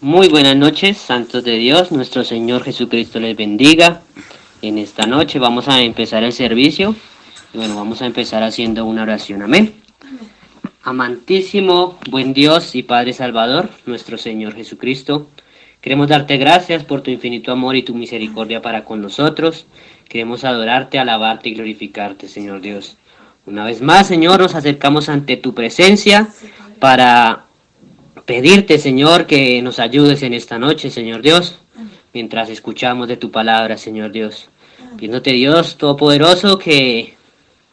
Muy buenas noches, santos de Dios, nuestro Señor Jesucristo les bendiga. En esta noche vamos a empezar el servicio. Y bueno, vamos a empezar haciendo una oración. Amén. Amantísimo, buen Dios y Padre Salvador, nuestro Señor Jesucristo, queremos darte gracias por tu infinito amor y tu misericordia para con nosotros. Queremos adorarte, alabarte y glorificarte, Señor Dios. Una vez más, Señor, nos acercamos ante tu presencia para pedirte, Señor, que nos ayudes en esta noche, Señor Dios, mientras escuchamos de tu palabra, Señor Dios. Pidiéndote, Dios Todopoderoso, que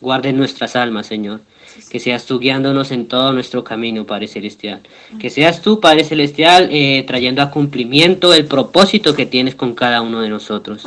guardes nuestras almas, Señor. Que seas tú guiándonos en todo nuestro camino, Padre Celestial. Que seas tú, Padre Celestial, trayendo a cumplimiento el propósito que tienes con cada uno de nosotros.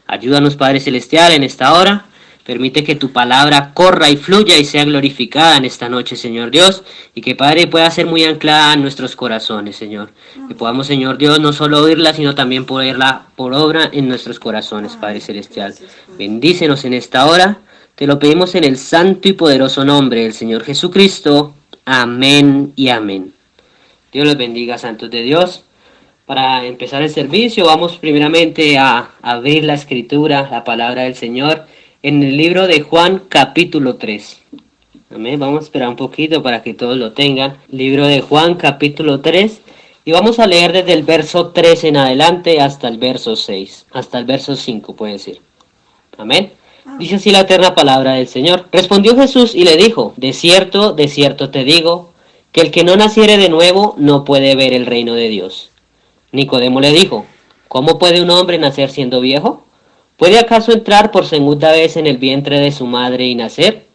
Ayúdanos, Padre Celestial, en esta hora. Permite que tu palabra corra y fluya y sea glorificada en esta noche, Señor Dios, y que, Padre, pueda ser muy anclada en nuestros corazones, Señor. Que podamos, Señor Dios, no solo oírla, sino también ponerla por obra en nuestros corazones, Padre Celestial. Bendícenos en esta hora. Te lo pedimos en el santo y poderoso nombre del Señor Jesucristo. Amén y amén. Dios los bendiga, santos de Dios. Para empezar el servicio, vamos primeramente a abrir la escritura, la palabra del Señor, en el libro de Juan capítulo 3. Amén. Vamos a esperar un poquito para que todos lo tengan. Libro de Juan capítulo 3. Y vamos a leer desde el verso 3 en adelante hasta el verso 6. Hasta el verso 5 puede decir. Amén. Dice así la eterna palabra del Señor. Respondió Jesús y le dijo: de cierto te digo, que el que no naciere de nuevo no puede ver el reino de Dios. Nicodemo le dijo: ¿cómo puede un hombre nacer siendo viejo? ¿Puede acaso entrar por segunda vez en el vientre de su madre y nacer?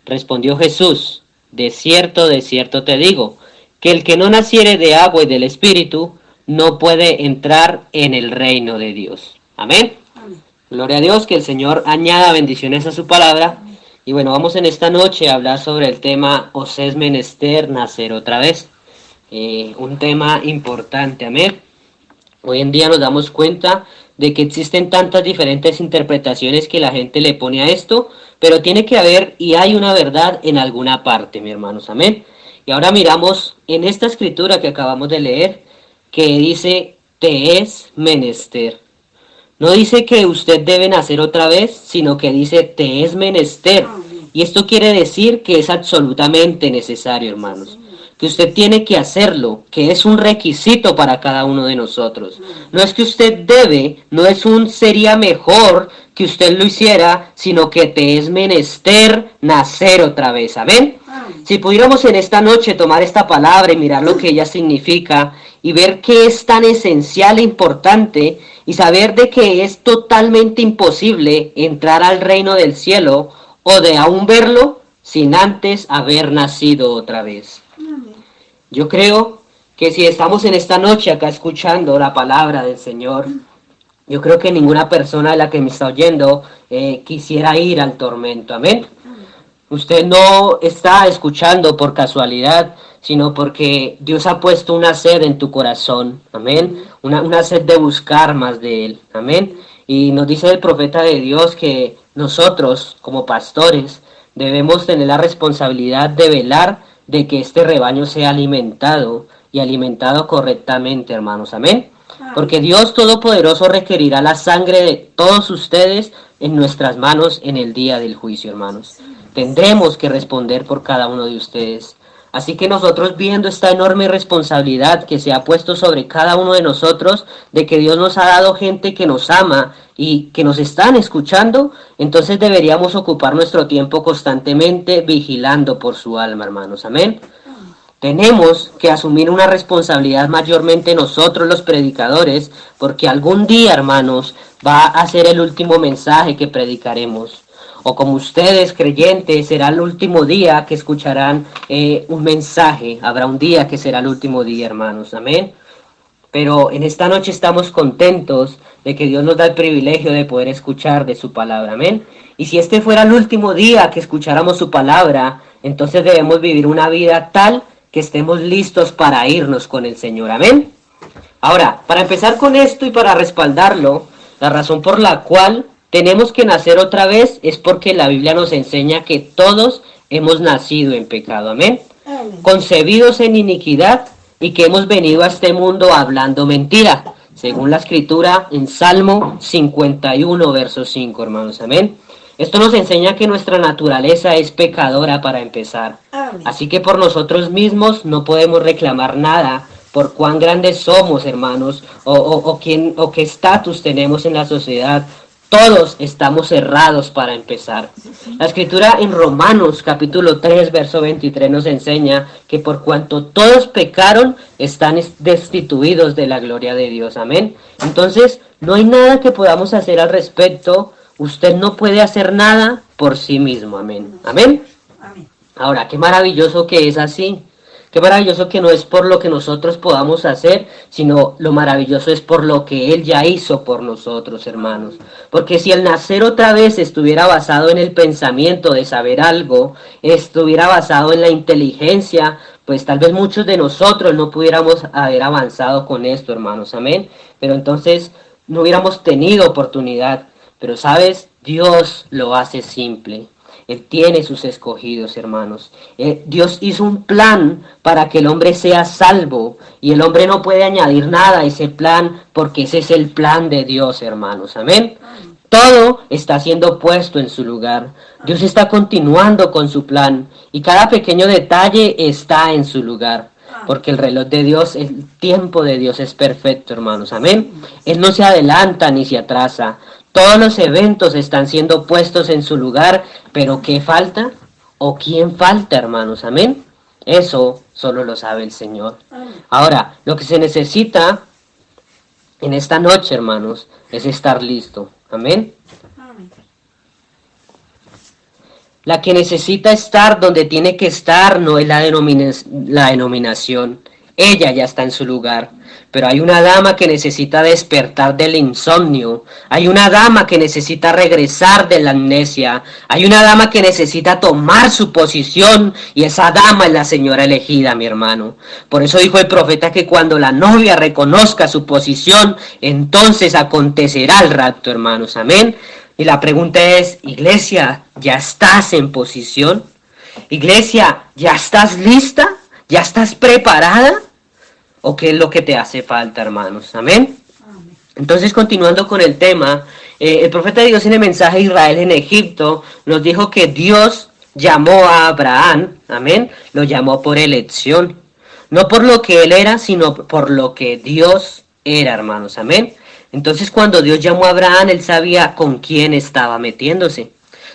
Respondió Jesús: de cierto te digo, que el que no naciere de agua y del Espíritu no puede entrar en el reino de Dios. Amén. Gloria a Dios, que el Señor añada bendiciones a su palabra. Y bueno, vamos en esta noche a hablar sobre el tema os es menester nacer otra vez. Un tema importante, amén. Hoy en día nos damos cuenta de que existen tantas diferentes interpretaciones que la gente le pone a esto, pero tiene que haber y hay una verdad en alguna parte, mis hermanos, amén. Y ahora miramos en esta escritura que acabamos de leer, que dice, te es menester. No dice que usted debe nacer otra vez, sino que dice te es menester. Y esto quiere decir que es absolutamente necesario, hermanos. Que usted tiene que hacerlo, que es un requisito para cada uno de nosotros. No es que usted debe, no es un sería mejor que usted lo hiciera, sino que te es menester nacer otra vez. ¿Amén? Si pudiéramos en esta noche tomar esta palabra y mirar lo que ella significa y ver qué es tan esencial e importante y saber de que es totalmente imposible entrar al reino del cielo o de aún verlo sin antes haber nacido otra vez. Yo creo que si estamos en esta noche acá escuchando la palabra del Señor, yo creo que ninguna persona de la que me está oyendo quisiera ir al tormento. Amén. Usted no está escuchando por casualidad, sino porque Dios ha puesto una sed en tu corazón, amén, una sed de buscar más de Él, amén. Y nos dice el profeta de Dios que nosotros, como pastores, debemos tener la responsabilidad de velar de que este rebaño sea alimentado y alimentado correctamente, hermanos, amén. Porque Dios Todopoderoso requerirá la sangre de todos ustedes en nuestras manos en el día del juicio, hermanos. Tendremos que responder por cada uno de ustedes. Así que nosotros, viendo esta enorme responsabilidad que se ha puesto sobre cada uno de nosotros, de que Dios nos ha dado gente que nos ama y que nos están escuchando, entonces deberíamos ocupar nuestro tiempo constantemente vigilando por su alma, hermanos. Amén. Tenemos que asumir una responsabilidad mayormente nosotros los predicadores, porque algún día, hermanos, va a ser el último mensaje que predicaremos. O como ustedes, creyentes, será el último día que escucharán un mensaje. Habrá un día que será el último día, hermanos. Amén. Pero en esta noche estamos contentos de que Dios nos da el privilegio de poder escuchar de su palabra. Amén. Y si este fuera el último día que escucháramos su palabra, entonces debemos vivir una vida tal que estemos listos para irnos con el Señor. Amén. Ahora, para empezar con esto y para respaldarlo, la razón por la cual tenemos que nacer otra vez es porque la Biblia nos enseña que todos hemos nacido en pecado. Amén. Concebidos en iniquidad y que hemos venido a este mundo hablando mentira, según la escritura en Salmo 51, verso 5, hermanos, amén. Esto nos enseña que nuestra naturaleza es pecadora para empezar. Amén. Así que por nosotros mismos no podemos reclamar nada por cuán grandes somos, hermanos, o qué estatus tenemos en la sociedad. Todos estamos errados para empezar. La escritura en Romanos capítulo 3, verso 23 nos enseña que por cuanto todos pecaron, están destituidos de la gloria de Dios. Amén. Entonces, no hay nada que podamos hacer al respecto. Usted no puede hacer nada por sí mismo. Amén. Amén. Ahora, qué maravilloso que es así. Qué maravilloso que no es por lo que nosotros podamos hacer, sino lo maravilloso es por lo que Él ya hizo por nosotros, hermanos. Porque si el nacer otra vez estuviera basado en el pensamiento de saber algo, estuviera basado en la inteligencia, pues tal vez muchos de nosotros no pudiéramos haber avanzado con esto, hermanos. Amén. Pero entonces no hubiéramos tenido oportunidad. Pero sabes, Dios lo hace simple. Él tiene sus escogidos, hermanos. Dios hizo un plan para que el hombre sea salvo. Y el hombre no puede añadir nada a ese plan porque ese es el plan de Dios, hermanos. Amén. Todo está siendo puesto en su lugar. Dios está continuando con su plan. Y cada pequeño detalle está en su lugar. Porque el reloj de Dios, el tiempo de Dios es perfecto, hermanos. Amén. Él no se adelanta ni se atrasa. Todos los eventos están siendo puestos en su lugar, pero ¿qué falta? ¿O quién falta, hermanos? Amén. Eso solo lo sabe el Señor. Ahora, lo que se necesita en esta noche, hermanos, es estar listo. Amén. La que necesita estar donde tiene que estar no es la denominación. Ella ya está en su lugar. Pero hay una dama que necesita despertar del insomnio. Hay una dama que necesita regresar de la amnesia. Hay una dama que necesita tomar su posición. Y esa dama es la señora elegida, mi hermano. Por eso dijo el profeta que cuando la novia reconozca su posición, entonces acontecerá el rapto, hermanos. Amén. Y la pregunta es, iglesia, ¿ya estás en posición? Iglesia, ¿ya estás lista? ¿Ya estás preparada? ¿O qué es lo que te hace falta, hermanos? ¿Amén? Amén. Entonces, continuando con el tema, el profeta de Dios en el mensaje a Israel en Egipto nos dijo que Dios llamó a Abraham, amén, lo llamó por elección. No por lo que él era, sino por lo que Dios era, hermanos, amén. Entonces, cuando Dios llamó a Abraham, él sabía con quién estaba metiéndose.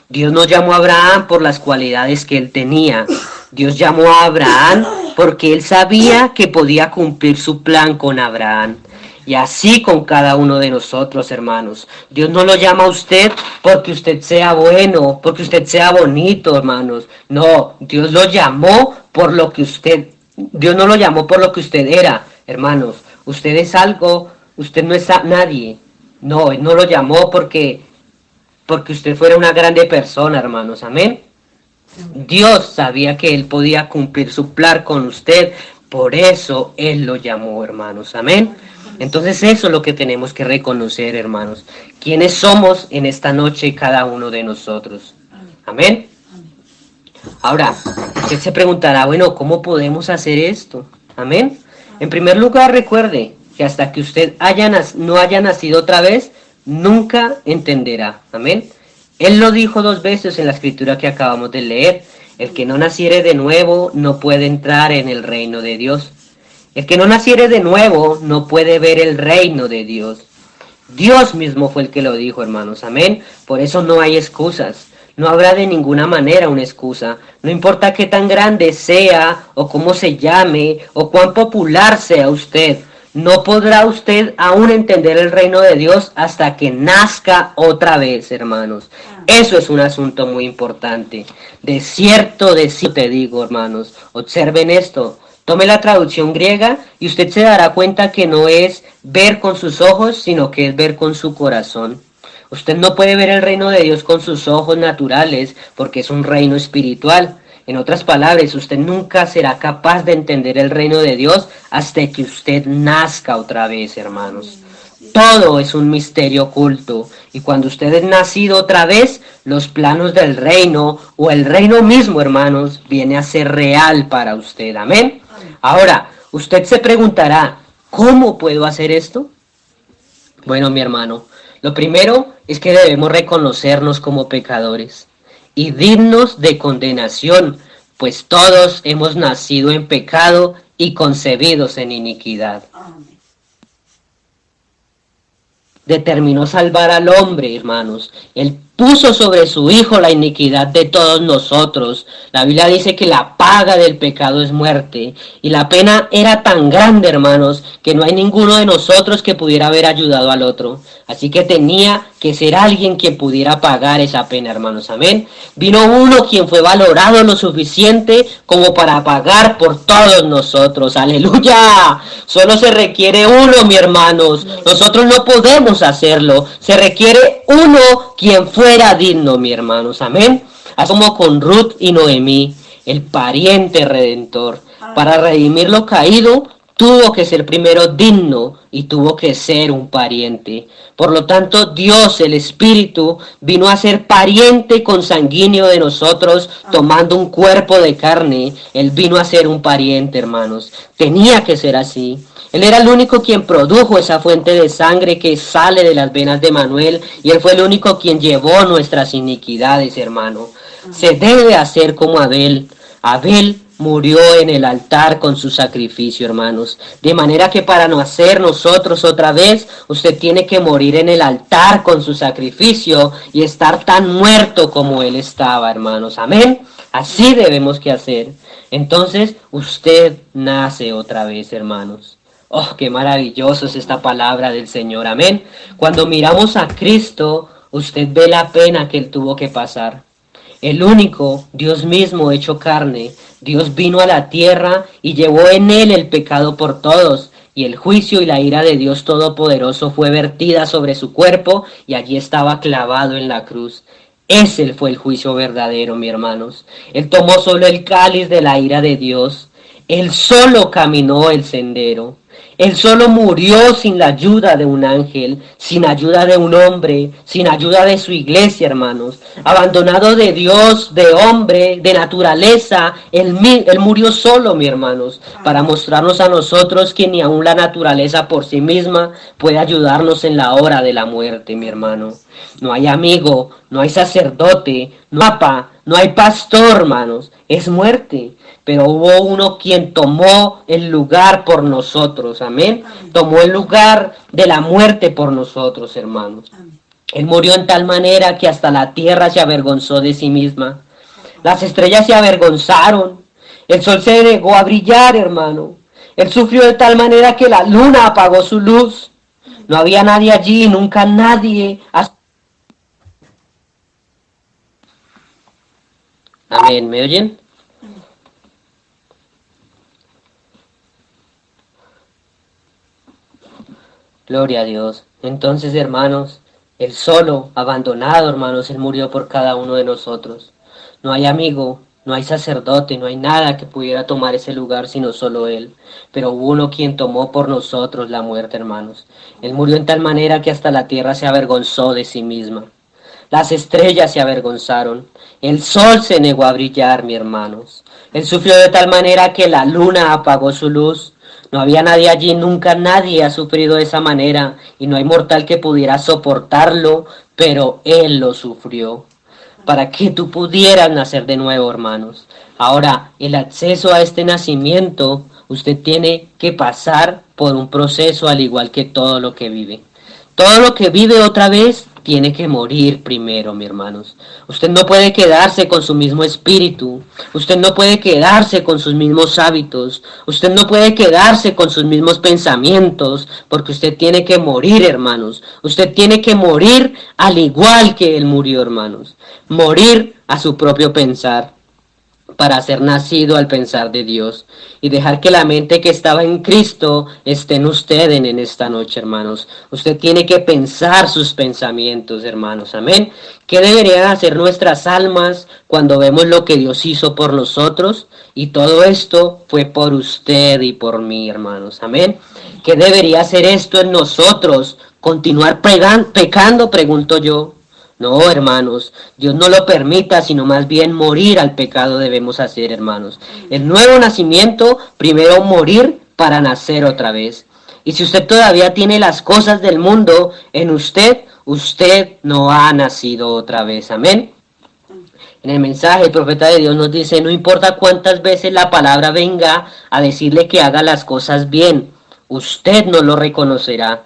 Dios no llamó a Abraham por las cualidades que él tenía. Dios llamó a Abraham porque él sabía que podía cumplir su plan con Abraham. Y así con cada uno de nosotros, hermanos. Dios no lo llama a usted porque usted sea bueno, porque usted sea bonito, hermanos. No, Dios lo llamó por lo que usted... Dios no lo llamó por lo que usted era, hermanos. Usted es algo, usted no es nadie. No, Él no lo llamó porque usted fuera una grande persona, hermanos. Amén. Dios sabía que Él podía cumplir su plan con usted. Por eso Él lo llamó, hermanos. Amén. Entonces eso es lo que tenemos que reconocer, hermanos. ¿Quiénes somos en esta noche cada uno de nosotros? Amén. Ahora, usted se preguntará, bueno, ¿cómo podemos hacer esto? Amén. En primer lugar, recuerde que hasta que usted no haya nacido otra vez, nunca entenderá. Amén. Él lo dijo 2 veces en la escritura que acabamos de leer. El que no naciere de nuevo no puede entrar en el reino de Dios. El que no naciere de nuevo no puede ver el reino de Dios. Dios mismo fue el que lo dijo, hermanos. Amén. Por eso no hay excusas. No habrá de ninguna manera una excusa. No importa qué tan grande sea, o cómo se llame, o cuán popular sea usted. No podrá usted aún entender el reino de Dios hasta que nazca otra vez, hermanos. Eso es un asunto muy importante. De cierto te digo, hermanos. Observen esto. Tome la traducción griega y usted se dará cuenta que no es ver con sus ojos, sino que es ver con su corazón. Usted no puede ver el reino de Dios con sus ojos naturales porque es un reino espiritual. En otras palabras, usted nunca será capaz de entender el reino de Dios hasta que usted nazca otra vez, hermanos. Todo es un misterio oculto. Y cuando usted es nacido otra vez, los planos del reino o el reino mismo, hermanos, viene a ser real para usted. Amén. Ahora, Usted se preguntará, ¿cómo puedo hacer esto? Bueno, mi hermano, lo primero es que debemos reconocernos como pecadores y dignos de condenación, pues todos hemos nacido en pecado y concebidos en iniquidad. Determinó salvar al hombre, hermanos. Él puso sobre su Hijo la iniquidad de todos nosotros. La Biblia dice que la paga del pecado es muerte. Y la pena era tan grande, hermanos, que no hay ninguno de nosotros que pudiera haber ayudado al otro. Así que tenía que ser alguien quien pudiera pagar esa pena, hermanos. Amén. Vino uno quien fue valorado lo suficiente como para pagar por todos nosotros. Aleluya. Solo se requiere uno, mi hermanos. Nosotros no podemos hacerlo. Se requiere uno quien fuera digno, mi hermanos. Amén. Así como con Ruth y Noemí, el pariente redentor. Para redimir lo caído, tuvo que ser primero digno y tuvo que ser un pariente. Por lo tanto, Dios, el Espíritu, vino a ser pariente consanguíneo de nosotros, tomando un cuerpo de carne. Él vino a ser un pariente, hermanos. Tenía que ser así. Él era el único quien produjo esa fuente de sangre que sale de las venas de Manuel, y Él fue el único quien llevó nuestras iniquidades, hermano. Se debe hacer como Abel. Abel murió en el altar con su sacrificio, hermanos. De manera que para no hacer nosotros otra vez, usted tiene que morir en el altar con su sacrificio y estar tan muerto como Él estaba, hermanos. Amén. Así debemos que hacer. Entonces, usted nace otra vez, hermanos. Oh, qué maravilloso es esta palabra del Señor. Amén. Cuando miramos a Cristo, usted ve la pena que Él tuvo que pasar. El único, Dios mismo hecho carne, Dios vino a la tierra y llevó en Él el pecado por todos. Y el juicio y la ira de Dios Todopoderoso fue vertida sobre su cuerpo y allí estaba clavado en la cruz. Ese fue el juicio verdadero, mis hermanos. Él tomó solo el cáliz de la ira de Dios. Él solo caminó el sendero. Él solo murió sin la ayuda de un ángel, sin ayuda de un hombre, sin ayuda de su iglesia, hermanos. Abandonado de Dios, de hombre, de naturaleza, él murió solo, mis hermanos, para mostrarnos a nosotros que ni aun la naturaleza por sí misma puede ayudarnos en la hora de la muerte, mi hermano. No hay amigo, no hay sacerdote, no hay papa, no hay pastor, hermanos. Es muerte. Pero hubo uno quien tomó el lugar por nosotros, amén. Tomó el lugar de la muerte por nosotros, hermanos. Amén. Él murió en tal manera que hasta la tierra se avergonzó de sí misma. Las estrellas se avergonzaron. El sol se negó a brillar, hermano. Él sufrió de tal manera que la luna apagó su luz. No había nadie allí, nunca nadie. Amén, ¿me oyen? Gloria a Dios. Entonces, hermanos, Él solo, abandonado, hermanos, Él murió por cada uno de nosotros. No hay amigo, no hay sacerdote, no hay nada que pudiera tomar ese lugar sino solo Él. Pero hubo uno quien tomó por nosotros la muerte, hermanos. Él murió en tal manera que hasta la tierra se avergonzó de sí misma. Las estrellas se avergonzaron. El sol se negó a brillar, mis hermanos. Él sufrió de tal manera que la luna apagó su luz. No había nadie allí, nunca nadie ha sufrido de esa manera, y no hay mortal que pudiera soportarlo, pero Él lo sufrió, para que tú pudieras nacer de nuevo, hermanos. Ahora, el acceso a este nacimiento, usted tiene que pasar por un proceso al igual que todo lo que vive. Todo lo que vive otra vez tiene que morir primero, mis hermanos. Usted no puede quedarse con su mismo espíritu. Usted no puede quedarse con sus mismos hábitos. Usted no puede quedarse con sus mismos pensamientos, porque usted tiene que morir, hermanos. Usted tiene que morir al igual que Él murió, hermanos. Morir a su propio pensar, para ser nacido al pensar de Dios y dejar que la mente que estaba en Cristo esté en usted en esta noche, hermanos. Usted tiene que pensar sus pensamientos, hermanos. Amén. ¿Qué deberían hacer nuestras almas cuando vemos lo que Dios hizo por nosotros? Y todo esto fue por usted y por mí, hermanos. Amén. ¿Qué debería hacer esto en nosotros? ¿Continuar pecando? Pregunto yo. No, hermanos, Dios no lo permita, sino más bien morir al pecado debemos hacer, hermanos. El nuevo nacimiento, primero morir para nacer otra vez. Y si usted todavía tiene las cosas del mundo en usted, usted no ha nacido otra vez. Amén. En el mensaje, el profeta de Dios nos dice, no importa cuántas veces la palabra venga a decirle que haga las cosas bien, usted no lo reconocerá.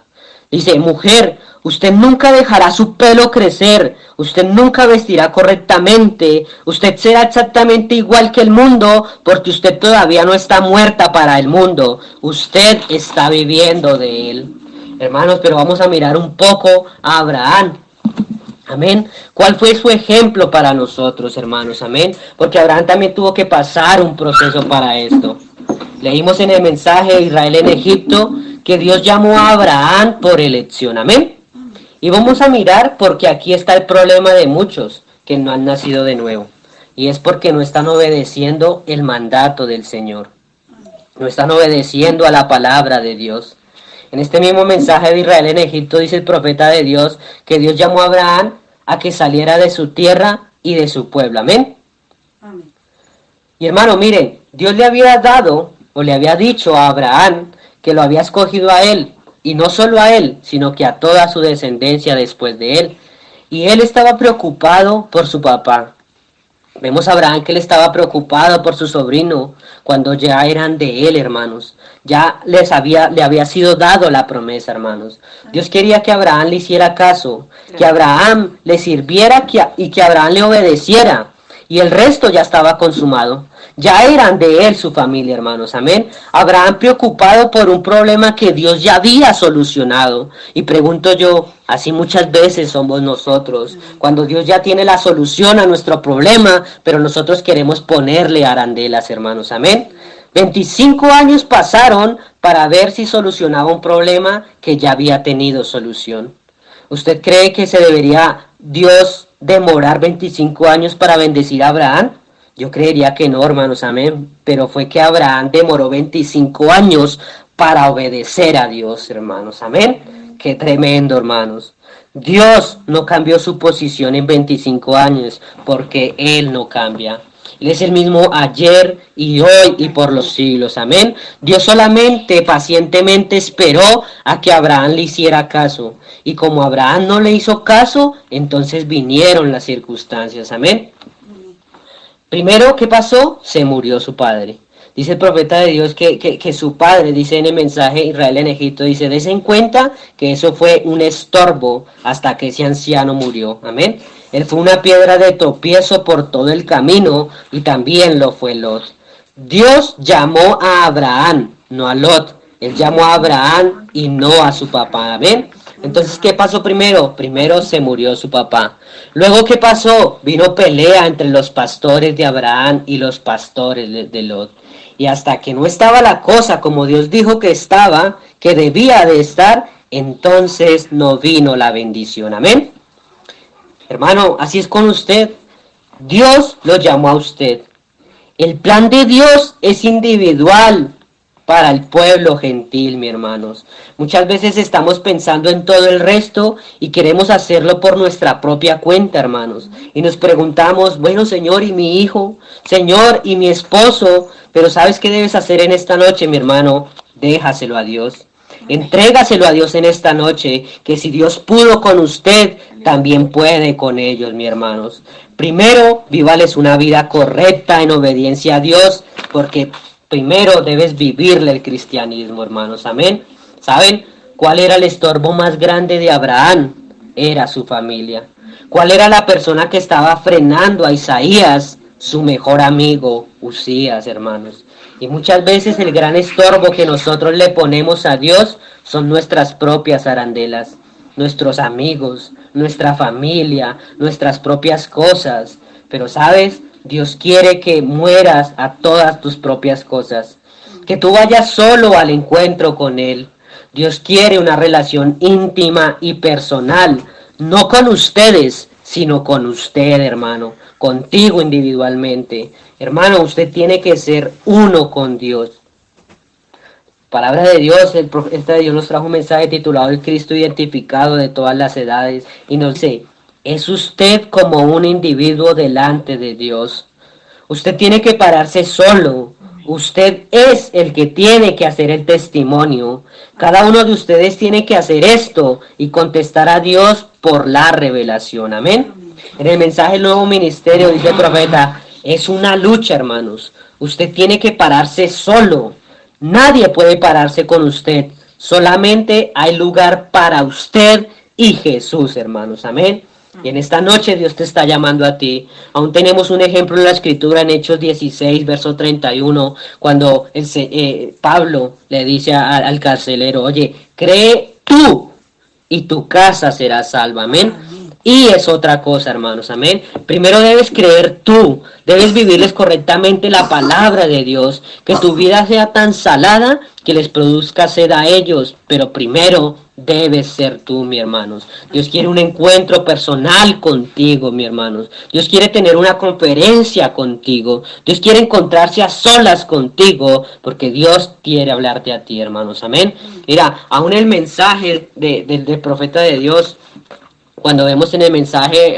Dice, mujer, usted nunca dejará su pelo crecer, usted nunca vestirá correctamente, usted será exactamente igual que el mundo, porque usted todavía no está muerta para el mundo, usted está viviendo de él. Hermanos, pero vamos a mirar un poco a Abraham. Amén. ¿Cuál fue su ejemplo para nosotros, hermanos? Amén. Porque Abraham también tuvo que pasar un proceso para esto. Leímos en el mensaje de Israel en Egipto que Dios llamó a Abraham por elección. Amén. Y vamos a mirar porque aquí está el problema de muchos que no han nacido de nuevo. Y es porque no están obedeciendo el mandato del Señor. No están obedeciendo a la palabra de Dios. En este mismo mensaje de Israel en Egipto dice el profeta de Dios que Dios llamó a Abraham a que saliera de su tierra y de su pueblo. Amén. Amén. Y hermano, miren, Dios le había dado o le había dicho a Abraham que lo había escogido a él. Y no solo a él, sino que a toda su descendencia después de él. Y él estaba preocupado por su papá. Vemos a Abraham que él estaba preocupado por su sobrino cuando ya eran de él, hermanos. Ya le había sido dado la promesa, hermanos. Dios quería que Abraham le hiciera caso, que Abraham le sirviera y que Abraham le obedeciera. Y el resto ya estaba consumado. Ya eran de él su familia, hermanos. Amén. Abraham preocupado por un problema que Dios ya había solucionado. Y pregunto yo, así muchas veces somos nosotros. Cuando Dios ya tiene la solución a nuestro problema, pero nosotros queremos ponerle arandelas, hermanos. Amén. 25 años pasaron para ver si solucionaba un problema que ya había tenido solución. ¿Usted cree que se debería Dios demorar 25 años para bendecir a Abraham? Yo creería que no, hermanos, amén. Pero fue que Abraham demoró 25 años para obedecer a Dios, hermanos, amén. Qué tremendo, hermanos. Dios no cambió su posición en 25 años porque Él no cambia. Él es el mismo ayer y hoy y por los siglos, amén. Dios solamente pacientemente esperó a que Abraham le hiciera caso. Y como Abraham no le hizo caso, entonces vinieron las circunstancias, amén. Primero, ¿qué pasó? Se murió su padre. Dice el profeta de Dios que su padre, dice en el mensaje Israel en Egipto, dice, des en cuenta que eso fue un estorbo hasta que ese anciano murió. Amén. Él fue una piedra de tropiezo por todo el camino y también lo fue Lot. Dios llamó a Abraham, no a Lot. Él llamó a Abraham y no a su papá. Amén. Entonces, ¿qué pasó primero? Primero se murió su papá. Luego, ¿qué pasó? Vino pelea entre los pastores de Abraham y los pastores de Lot. Y hasta que no estaba la cosa como Dios dijo que estaba, que debía de estar, entonces no vino la bendición. Amén. Hermano, así es con usted. Dios lo llamó a usted. El plan de Dios es individual para el pueblo gentil, mis hermanos. Muchas veces estamos pensando en todo el resto y queremos hacerlo por nuestra propia cuenta, hermanos. Y nos preguntamos, bueno, Señor, ¿y mi hijo? Señor, ¿y mi esposo? Pero ¿sabes qué debes hacer en esta noche, mi hermano? Déjaselo a Dios. Entrégaselo a Dios en esta noche, que si Dios pudo con usted, también puede con ellos, mis hermanos. Primero, vívales una vida correcta en obediencia a Dios, porque primero debes vivirle el cristianismo, hermanos. Amén. ¿Saben cuál era el estorbo más grande de Abraham? Era su familia. ¿Cuál era la persona que estaba frenando a Isaías? Su mejor amigo, Usías, hermanos. Y muchas veces el gran estorbo que nosotros le ponemos a Dios son nuestras propias arandelas, nuestros amigos, nuestra familia, nuestras propias cosas. Pero ¿sabes? Dios quiere que mueras a todas tus propias cosas, que tú vayas solo al encuentro con Él. Dios quiere una relación íntima y personal, no con ustedes, sino con usted, hermano, contigo individualmente. Hermano, usted tiene que ser uno con Dios. Palabra de Dios, el profeta de Dios nos trajo un mensaje titulado El Cristo identificado de todas las edades. Y nos dice, es usted como un individuo delante de Dios. Usted tiene que pararse solo. Usted es el que tiene que hacer el testimonio. Cada uno de ustedes tiene que hacer esto y contestar a Dios por la revelación. Amén. En el mensaje del nuevo ministerio dice el profeta, es una lucha, hermanos. Usted tiene que pararse solo. Nadie puede pararse con usted. Solamente hay lugar para usted y Jesús, hermanos. Amén. Y en esta noche Dios te está llamando a ti. Aún tenemos un ejemplo en la escritura en Hechos 16, verso 31, cuando Pablo le dice al carcelero, oye, cree tú y tu casa será salva. Amén. Y es otra cosa, hermanos, amén. Primero debes creer tú, debes vivirles correctamente la palabra de Dios, que tu vida sea tan salada que les produzca sed a ellos, pero primero debes ser tú, mi hermanos. Dios quiere un encuentro personal contigo, mi hermanos. Dios quiere tener una conferencia contigo. Dios quiere encontrarse a solas contigo, porque Dios quiere hablarte a ti, hermanos, amén. Mira, aún el mensaje del profeta de Dios, cuando vemos en el mensaje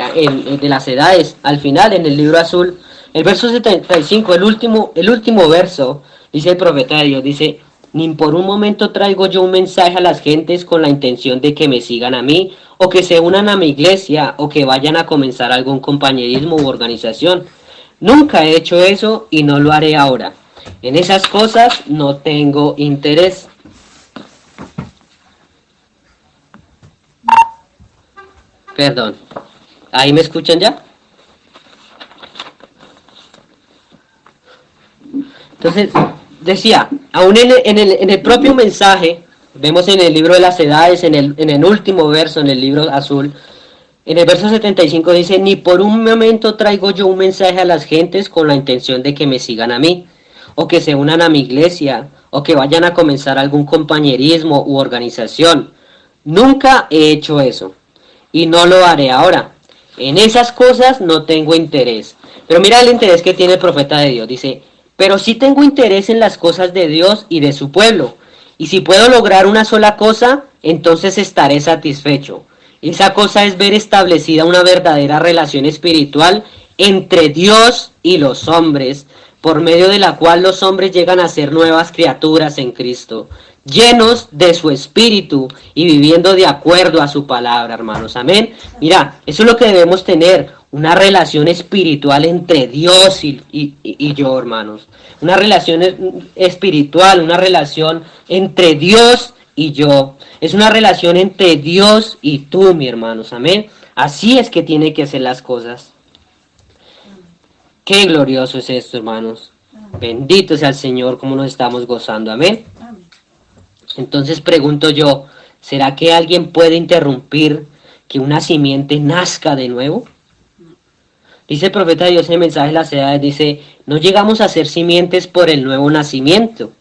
de las edades, al final en el libro azul, el verso 75, el último verso, dice el profeta de Dios, dice, ni por un momento traigo yo un mensaje a las gentes con la intención de que me sigan a mí, o que se unan a mi iglesia, o que vayan a comenzar algún compañerismo u organización. Nunca he hecho eso y no lo haré ahora. En esas cosas no tengo interés. Perdón. ¿Ahí me escuchan ya? Entonces, decía, aún en el propio mensaje, vemos en el libro de las edades, en el último verso, en el libro azul, en el verso 75 dice, ni por un momento traigo yo un mensaje a las gentes con la intención de que me sigan a mí, o que se unan a mi iglesia, o que vayan a comenzar algún compañerismo u organización. Nunca he hecho eso. Y no lo haré ahora. En esas cosas no tengo interés. Pero mira el interés que tiene el profeta de Dios. Dice, pero sí tengo interés en las cosas de Dios y de su pueblo. Y si puedo lograr una sola cosa, entonces estaré satisfecho. Esa cosa es ver establecida una verdadera relación espiritual entre Dios y los hombres, por medio de la cual los hombres llegan a ser nuevas criaturas en Cristo, llenos de su espíritu y viviendo de acuerdo a su palabra, hermanos. Amén. Mira, eso es lo que debemos tener, una relación espiritual entre Dios y yo, hermanos. Una relación espiritual, una relación entre Dios y yo. Es una relación entre Dios y tú, mi hermanos. Amén. Así es que tiene que ser las cosas. Qué glorioso es esto, hermanos. Bendito sea el Señor, como nos estamos gozando. Amén. Entonces pregunto yo, ¿será que alguien puede interrumpir que una simiente nazca de nuevo? Dice el profeta de Dios en el mensaje de las edades, dice, no llegamos a ser simientes por el nuevo nacimiento.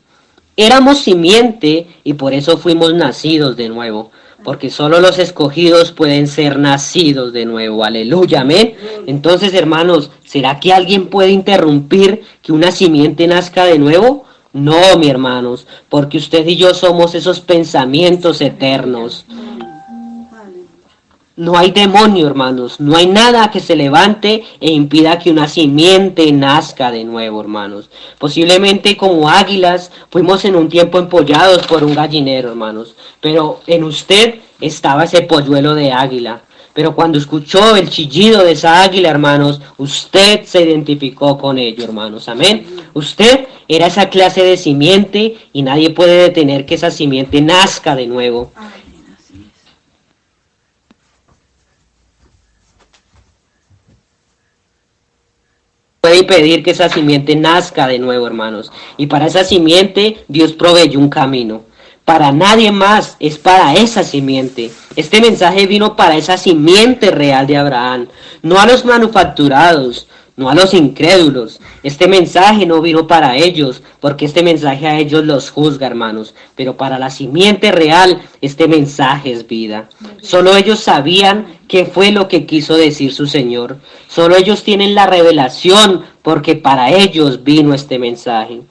Éramos simiente y por eso fuimos nacidos de nuevo. Porque solo los escogidos pueden ser nacidos de nuevo. Aleluya, amén. Entonces, hermanos, ¿será que alguien puede interrumpir que una simiente nazca de nuevo? No, mi hermanos, porque usted y yo somos esos pensamientos eternos. No hay demonio, hermanos, no hay nada que se levante e impida que una simiente nazca de nuevo, hermanos. Posiblemente como águilas fuimos en un tiempo empollados por un gallinero, hermanos, pero en usted estaba ese polluelo de águila. Pero cuando escuchó el chillido de esa águila, hermanos, usted se identificó con ello, hermanos. Amén. Usted era esa clase de simiente y nadie puede detener que esa simiente nazca de nuevo. Puede impedir que esa simiente nazca de nuevo, hermanos. Y para esa simiente Dios proveyó un camino. Para nadie más, es para esa simiente. Este mensaje vino para esa simiente real de Abraham, no a los manufacturados, no a los incrédulos. Este mensaje no vino para ellos, porque este mensaje a ellos los juzga, hermanos. Pero para la simiente real, este mensaje es vida. Solo ellos sabían qué fue lo que quiso decir su Señor. Solo ellos tienen la revelación, porque para ellos vino este mensaje.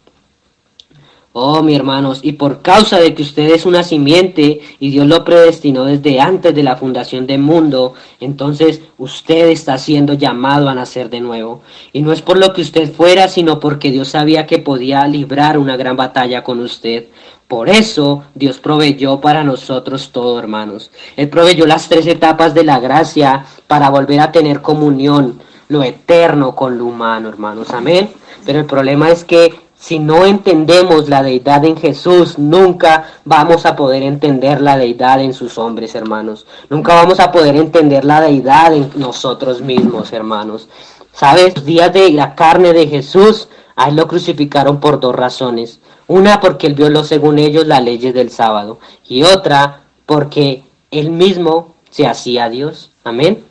Oh, mi hermanos, y por causa de que usted es una simiente y Dios lo predestinó desde antes de la fundación del mundo, entonces usted está siendo llamado a nacer de nuevo. Y no es por lo que usted fuera, sino porque Dios sabía que podía librar una gran batalla con usted. Por eso Dios proveyó para nosotros todo, hermanos. Él proveyó las 3 etapas de la gracia para volver a tener comunión, lo eterno con lo humano, hermanos. Amén. Pero el problema es que si no entendemos la deidad en Jesús, nunca vamos a poder entender la deidad en sus hombres, hermanos. Nunca vamos a poder entender la deidad en nosotros mismos, hermanos. ¿Sabes? Los días de la carne de Jesús, a él lo crucificaron por 2 razones. Una, porque él violó según ellos las leyes del sábado. Y otra, porque él mismo se hacía Dios. Amén.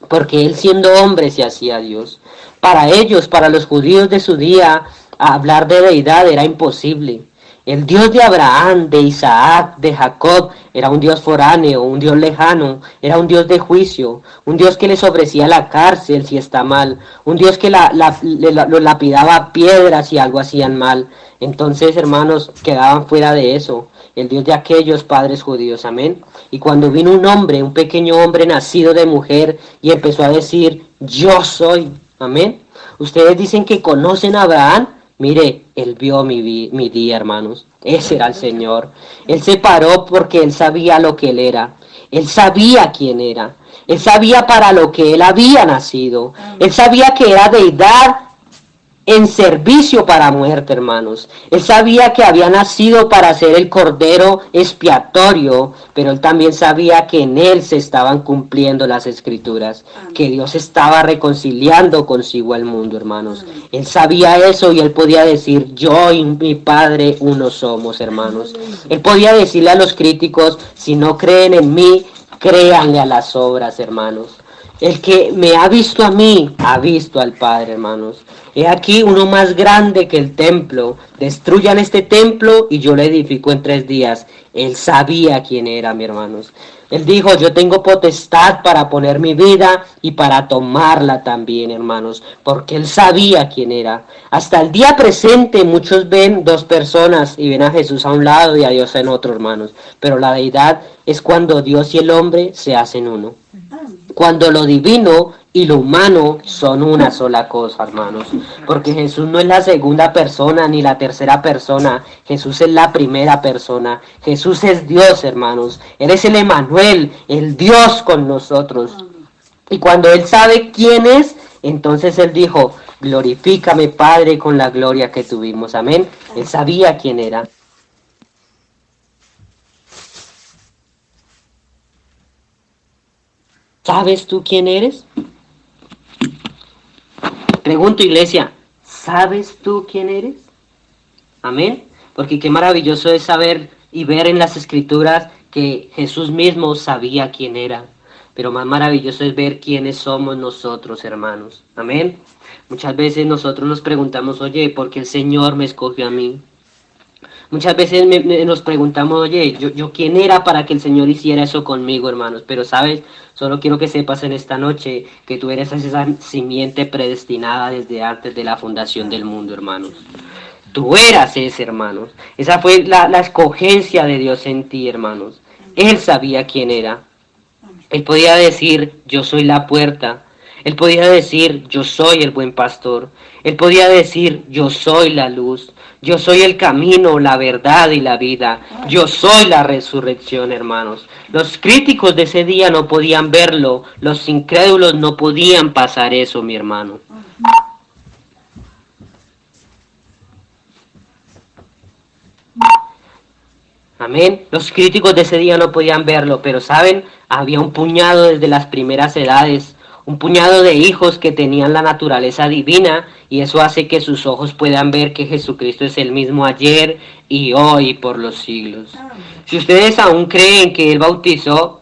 Porque él siendo hombre se hacía Dios. Para ellos, para los judíos de su día, hablar de deidad era imposible. El Dios de Abraham, de Isaac, de Jacob, era un Dios foráneo, un Dios lejano, era un Dios de juicio, un Dios que les ofrecía la cárcel si está mal, un Dios que lo lapidaba a piedras si algo hacían mal. Entonces, hermanos, quedaban fuera de eso. El Dios de aquellos padres judíos, amén. Y cuando vino un hombre, un pequeño hombre nacido de mujer, y empezó a decir, yo soy, amén. Ustedes dicen que conocen a Abraham. Mire, él vio mi día, hermanos. Ese era el Señor. Él se paró porque él sabía lo que él era. Él sabía quién era. Él sabía para lo que él había nacido. Él sabía que era deidad en servicio para muerte, hermanos. Él sabía que había nacido para ser el cordero expiatorio, pero él también sabía que en él se estaban cumpliendo las escrituras, que Dios estaba reconciliando consigo al mundo, hermanos. Él sabía eso y él podía decir, yo y mi Padre uno somos, hermanos. Él podía decirle a los críticos, si no creen en mí, créanle a las obras, hermanos. El que me ha visto a mí, ha visto al Padre, hermanos. He aquí uno más grande que el templo. Destruyan este templo y yo lo edifico en 3 días. Él sabía quién era, mi hermanos. Él dijo, yo tengo potestad para poner mi vida y para tomarla también, hermanos, porque él sabía quién era. Hasta el día presente muchos ven 2 personas y ven a Jesús a un lado y a Dios en otro, hermanos. Pero la deidad es cuando Dios y el hombre se hacen uno. Cuando lo divino y lo humano son una sola cosa, hermanos. Porque Jesús no es la segunda persona ni la tercera persona. Jesús es la primera persona. Jesús es Dios, hermanos. Él es el Emmanuel, el Dios con nosotros. Y cuando Él sabe quién es, entonces Él dijo, glorifícame, Padre, con la gloria que tuvimos. Amén. Él sabía quién era. ¿Sabes tú quién eres? Pregunto, iglesia, ¿sabes tú quién eres? Amén. Porque qué maravilloso es saber y ver en las escrituras que Jesús mismo sabía quién era. Pero más maravilloso es ver quiénes somos nosotros, hermanos. Amén. Muchas veces nosotros nos preguntamos, oye, ¿por qué el Señor me escogió a mí? Muchas veces nos preguntamos, oye, yo quién era para que el Señor hiciera eso conmigo, hermanos. Pero sabes, solo quiero que sepas en esta noche que tú eres esa simiente predestinada desde antes de la fundación del mundo, hermanos. Tú eras ese, hermanos. Esa fue la escogencia de Dios en ti, hermanos. Él sabía quién era. Él podía decir, yo soy la puerta. Él podía decir, yo soy el buen pastor. Él podía decir, yo soy la luz. Yo soy el camino, la verdad y la vida. Yo soy la resurrección, hermanos. Los críticos de ese día no podían verlo. Los incrédulos no podían pasar eso, mi hermano. Amén. Los críticos de ese día no podían verlo, pero saben, había un puñado desde las primeras edades, un puñado de hijos que tenían la naturaleza divina y eso hace que sus ojos puedan ver que Jesucristo es el mismo ayer y hoy por los siglos. Si ustedes aún creen que Él bautizó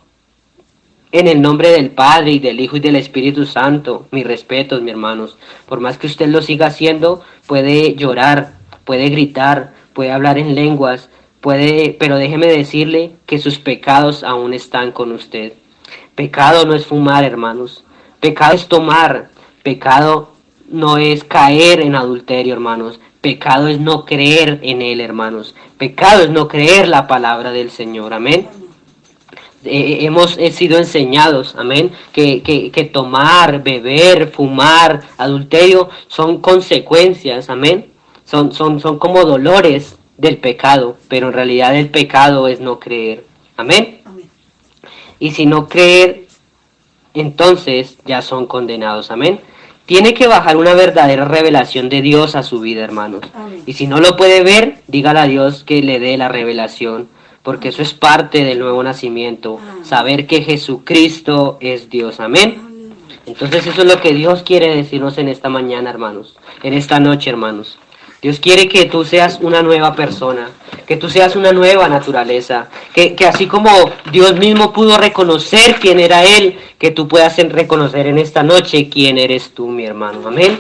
en el nombre del Padre y del Hijo y del Espíritu Santo, mis respetos, mis hermanos, por más que usted lo siga haciendo, puede llorar, puede gritar, puede hablar en lenguas, pero déjeme decirle que sus pecados aún están con usted. Pecado no es fumar, hermanos. Pecado es tomar. Pecado no es caer en adulterio, hermanos. Pecado es no creer en Él, hermanos. Pecado es no creer la palabra del Señor. Amén. Hemos sido enseñados, amén, que tomar, beber, fumar, adulterio son consecuencias, amén. Son como dolores del pecado, pero en realidad el pecado es no creer. Amén. Amén. Y si no creer, entonces ya son condenados. Amén. Tiene que bajar una verdadera revelación de Dios a su vida, hermanos. Amén. Y si no lo puede ver, dígale a Dios que le dé la revelación, porque eso es parte del nuevo nacimiento, saber que Jesucristo es Dios. Amén. Entonces eso es lo que Dios quiere decirnos en esta mañana, hermanos, en esta noche, hermanos. Dios quiere que tú seas una nueva persona, que tú seas una nueva naturaleza, que así como Dios mismo pudo reconocer quién era Él, que tú puedas reconocer en esta noche quién eres tú, mi hermano. Amén.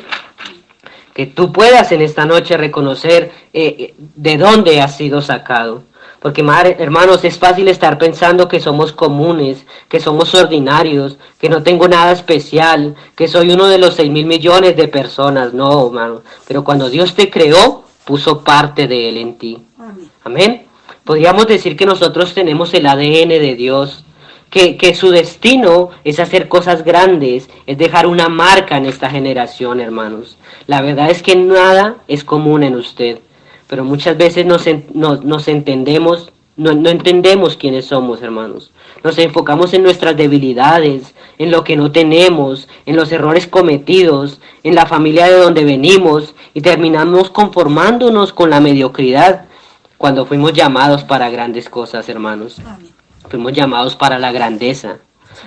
Que tú puedas en esta noche reconocer de dónde has sido sacado. Porque, hermanos, es fácil estar pensando que somos comunes, que somos ordinarios, que no tengo nada especial, que soy uno de los 6.000 millones de personas. No, hermano. Pero cuando Dios te creó, puso parte de Él en ti. Amén. Amén. Podríamos decir que nosotros tenemos el ADN de Dios, que su destino es hacer cosas grandes, es dejar una marca en esta generación, hermanos. La verdad es que nada es común en usted, pero muchas veces nos entendemos, no entendemos quiénes somos, hermanos. Nos enfocamos en nuestras debilidades, en lo que no tenemos, en los errores cometidos, en la familia de donde venimos y terminamos conformándonos con la mediocridad cuando fuimos llamados para grandes cosas, hermanos. Amén. Fuimos llamados para la grandeza.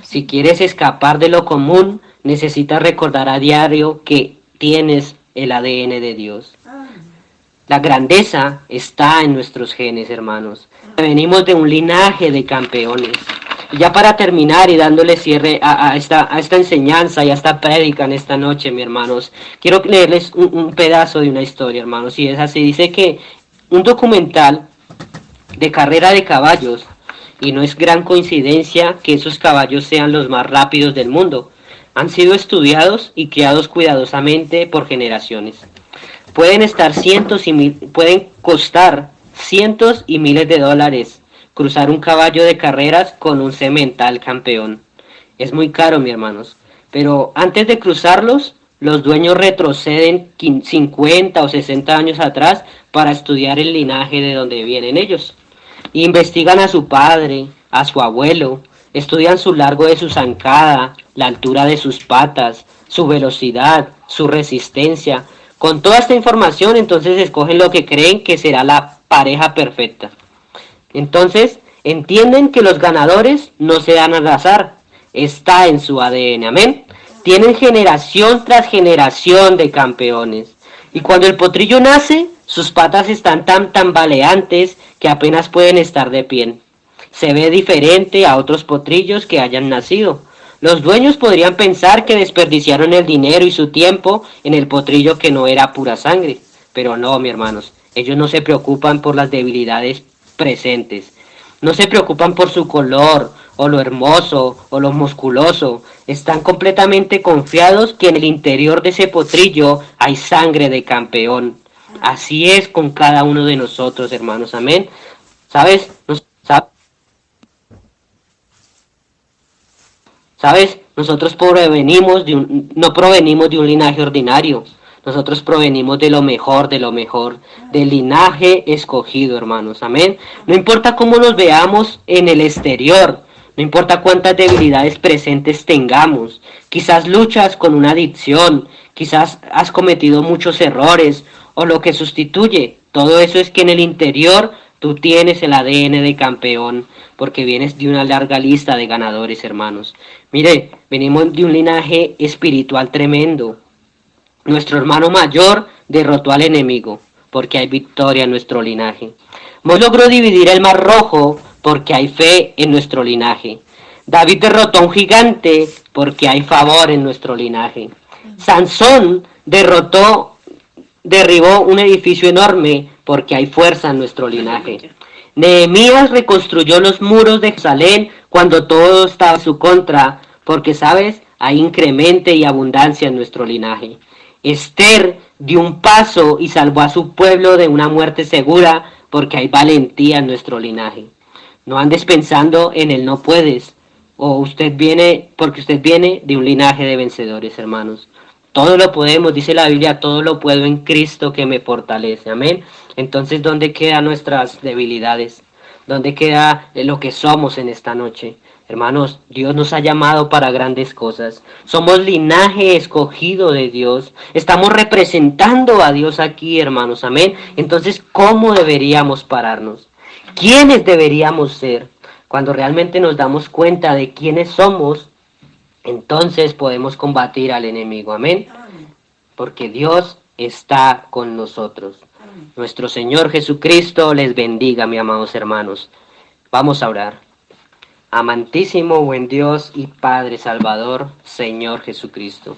Si quieres escapar de lo común, necesitas recordar a diario que tienes el ADN de Dios. Amén. La grandeza está en nuestros genes, hermanos. Venimos de un linaje de campeones. Y ya para terminar y dándole cierre a esta enseñanza y a esta prédica en esta noche, mis hermanos, quiero leerles un pedazo de una historia, hermanos. Y es así, dice que un documental de carrera de caballos, y no es gran coincidencia que esos caballos sean los más rápidos del mundo. Han sido estudiados y criados cuidadosamente por generaciones. Pueden costar cientos y miles de dólares cruzar un caballo de carreras con un semental campeón. Es muy caro, mis hermanos. Pero antes de cruzarlos, los dueños retroceden 50 o 60 años atrás para estudiar el linaje de donde vienen ellos. Investigan a su padre, a su abuelo, estudian su largo de su zancada, la altura de sus patas, su velocidad, su resistencia. Con toda esta información, entonces escogen lo que creen que será la pareja perfecta. Entonces, entienden que los ganadores no se dan al azar, está en su ADN, amén. Tienen generación tras generación de campeones. Y cuando el potrillo nace, sus patas están tan tambaleantes que apenas pueden estar de pie. Se ve diferente a otros potrillos que hayan nacido. Los dueños podrían pensar que desperdiciaron el dinero y su tiempo en el potrillo que no era pura sangre. Pero no, mis hermanos, ellos no se preocupan por las debilidades presentes. No se preocupan por su color, o lo hermoso, o lo musculoso. Están completamente confiados que en el interior de ese potrillo hay sangre de campeón. Así es con cada uno de nosotros, hermanos. Amén. ¿Sabes? ¿Sabes? Nosotros no provenimos de un linaje ordinario. Nosotros provenimos de lo mejor, del linaje escogido, hermanos. Amén. No importa cómo nos veamos en el exterior, no importa cuántas debilidades presentes tengamos. Quizás luchas con una adicción, quizás has cometido muchos errores, o lo que sustituye. Todo eso es que en el interior tú tienes el ADN de campeón, porque vienes de una larga lista de ganadores, hermanos. Mire, venimos de un linaje espiritual tremendo. Nuestro hermano mayor derrotó al enemigo, porque hay victoria en nuestro linaje. Moisés logró dividir el mar rojo, porque hay fe en nuestro linaje. David derrotó a un gigante, porque hay favor en nuestro linaje. Sansón derribó un edificio enorme, porque hay fuerza en nuestro linaje. Nehemías reconstruyó los muros de Jerusalén cuando todo estaba en su contra, porque, ¿sabes? Hay incremento y abundancia en nuestro linaje. Esther dio un paso y salvó a su pueblo de una muerte segura porque hay valentía en nuestro linaje. No andes pensando en el no puedes, o usted viene, porque usted viene de un linaje de vencedores, hermanos. Todo lo podemos, dice la Biblia, todo lo puedo en Cristo que me fortalece. Amén. Entonces, ¿dónde quedan nuestras debilidades? ¿Dónde queda lo que somos en esta noche? Hermanos, Dios nos ha llamado para grandes cosas. Somos linaje escogido de Dios. Estamos representando a Dios aquí, hermanos. Amén. Entonces, ¿cómo deberíamos pararnos? ¿Quiénes deberíamos ser? Cuando realmente nos damos cuenta de quiénes somos, entonces podemos combatir al enemigo. Amén. Porque Dios está con nosotros. Nuestro Señor Jesucristo les bendiga, mis amados hermanos. Vamos a orar. Amantísimo, buen Dios y Padre Salvador, Señor Jesucristo.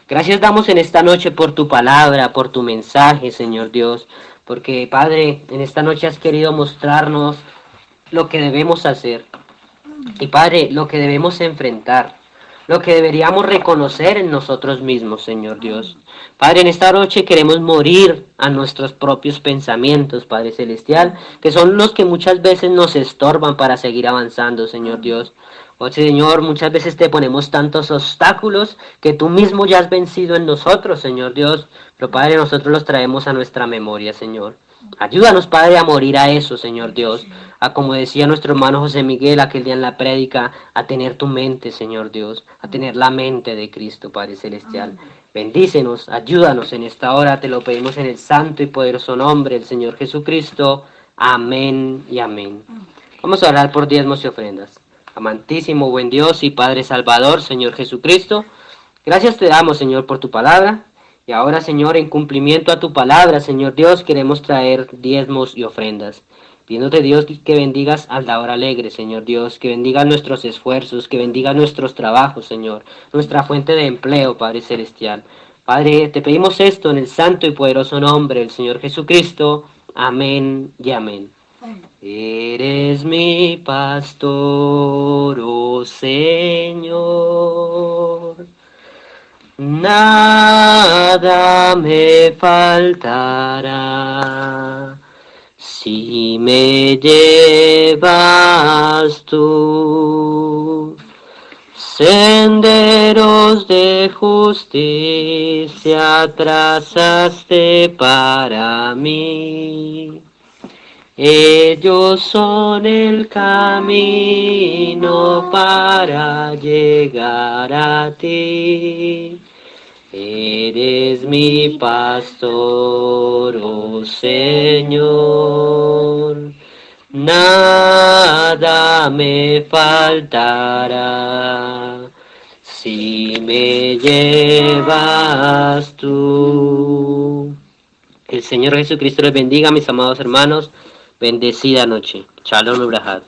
Gracias damos en esta noche por tu palabra, por tu mensaje, Señor Dios, porque Padre, en esta noche has querido mostrarnos lo que debemos hacer. Y Padre, lo que debemos enfrentar, lo que deberíamos reconocer en nosotros mismos, Señor Dios. Padre, en esta noche queremos morir a nuestros propios pensamientos, Padre Celestial, que son los que muchas veces nos estorban para seguir avanzando, Señor Dios. Oh Señor, muchas veces te ponemos tantos obstáculos que tú mismo ya has vencido en nosotros, Señor Dios. Pero Padre, nosotros los traemos a nuestra memoria, Señor. Ayúdanos, Padre, a morir a eso, Señor Dios. A como decía nuestro hermano José Miguel aquel día en la prédica, a tener tu mente, Señor Dios. A tener la mente de Cristo, Padre Celestial. Bendícenos, ayúdanos en esta hora. Te lo pedimos en el santo y poderoso nombre del Señor Jesucristo. Amén y amén. Vamos a orar por diezmos y ofrendas. Amantísimo, buen Dios y Padre Salvador, Señor Jesucristo. Gracias te damos, Señor, por tu palabra. Y ahora, Señor, en cumplimiento a tu palabra, Señor Dios, queremos traer diezmos y ofrendas. Pidiéndote, Dios, que bendigas a la hora alegre, Señor Dios, que bendiga nuestros esfuerzos, que bendiga nuestros trabajos, Señor, nuestra fuente de empleo, Padre Celestial. Padre, te pedimos esto en el santo y poderoso nombre del Señor Jesucristo. Amén y amén. Eres mi pastor, oh Señor. Nada me faltará si me llevas tú. Senderos de justicia trazaste para mí. Ellos son el camino para llegar a ti. Eres mi pastor, oh Señor. Nada me faltará si me llevas tú. El Señor Jesucristo les bendiga, mis amados hermanos. Bendecida noche. Shalom Ubrahad.